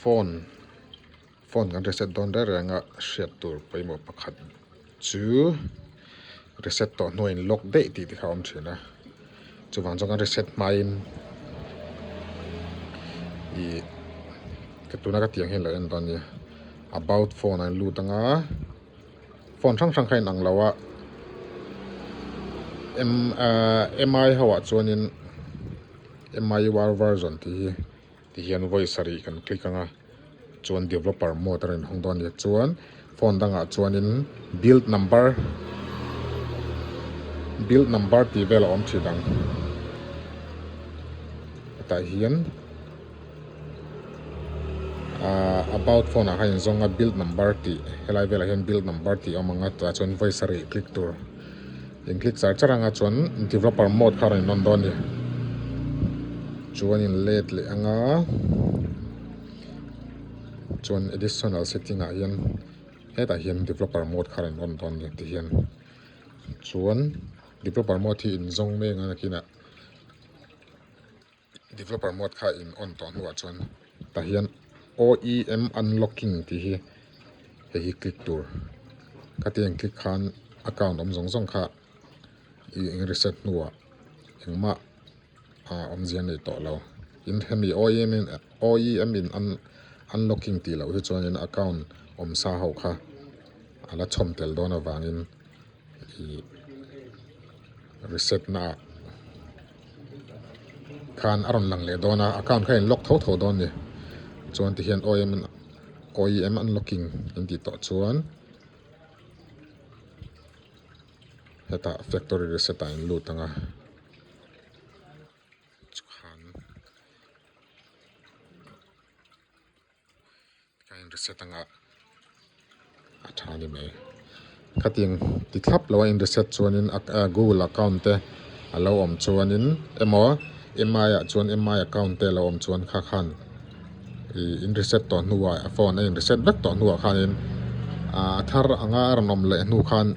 phone kan reset don da ranga hriat tur pawimawh pakhat chu reset to hnuain lock dei ti kha awm thina chuwang chawng kan reset hmain i katuna ka tiang hen lo en don ni about phone an lu tanga phone thang khain ang lawa mi hawa chuanin mi war version ti hian voice ari kan click anga chuan developer mode rin hong don ni chuan phone danga chuanin build number ti vel om thi dang ta hian about phone a hain zonga build number ti helai vela hian build number ti omanga ta chuan voice ari click tur in click charanga chuan developer mode kha rin non don ni chuan in let le anga chuan additional setting a hian heta hian developer mode kha rin non don ni ti hian chuan developer mode hi in zong me nga kina developer mode kha in on ton wa chuan ta hian OEM unlocking ti hi hei click tur kateng click khan account om zong kha in reset nuwa engma om zian nei to lo in hemi OEM in unlocking ti lo hi chuan in account om sa ho kha ala chom tel dona wangin i reset na khan aron lang le dona account kha in lock tho don ni chuan ti hian OEM unlocking in ti to chuan heta factory reset a in lu tanga chuan kain reset anga athani me khating ti thlap lo in reset chuanin Google account te alo om chuanin mi a chuan mi account te lo om chuan kha khan in reset to hnuwa phone in reset back to hnuwa khanin thar anga ranom le hnu khan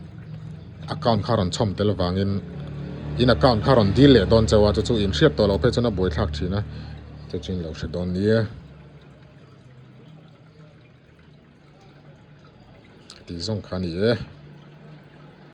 account kharon chom tel wangin in account kharon deal le don chawa chu in hriat to lo pe chuna boi thak thina chu chin lo hre don nia ti zong khani e